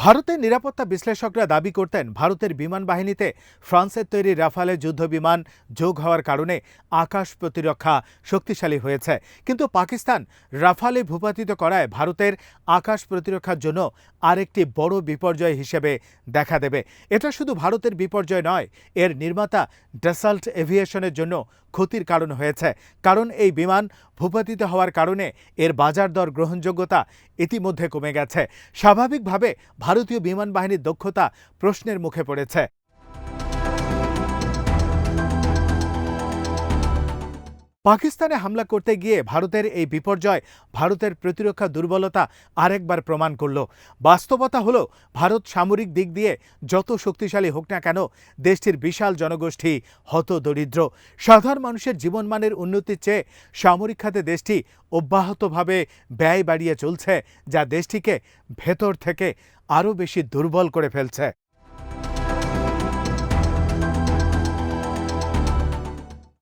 ভারতের নিরাপত্তা বিশ্লেষকরা দাবি করতেন ভারতের বিমান বাহিনীতে ফ্রান্সের তৈরি রাফালে যুদ্ধবিমান যোগ হওয়ার কারণে আকাশ প্রতিরক্ষা শক্তিশালী হয়েছে। কিন্তু পাকিস্তান রাফালে ভূপাতিত করায় ভারতের আকাশ প্রতিরক্ষার জন্য আরেকটি বড় বিপর্যয় হিসেবে দেখা দেবে। এটা শুধু ভারতের বিপর্যয় নয়, এর নির্মাতা ডাসাল্ট এভিয়েশনের জন্য ক্ষতির কারণ হয়েছে। কারণ এই বিমান ভূপাতিত হওয়ার কারণে এর বাজার দর গ্রহণযোগ্যতা ইতিমধ্যে কমে গেছে। স্বাভাবিকভাবে ভারতীয় বিমান বাহিনীর দক্ষতা প্রশ্নের মুখে পড়েছে। পাকিস্তানে হামলা করতে গিয়ে ভারতের এই বিপর্যয় ভারতের প্রতিরক্ষা দুর্বলতা আরেকবার প্রমাণ করল। বাস্তবতা হলো, ভারত সামরিক দিক দিয়ে যত শক্তিশালী হোক না কেন, দেশটির বিশাল জনগোষ্ঠী হতদরিদ্র। সাধারণ মানুষের জীবনমানের উন্নতির চেয়ে সামরিক খাতে দেশটি অব্যাহতভাবে ব্যয় বাড়িয়ে চলছে, যা দেশটিকে ভেতর থেকে আরও বেশি দুর্বল করে ফেলছে।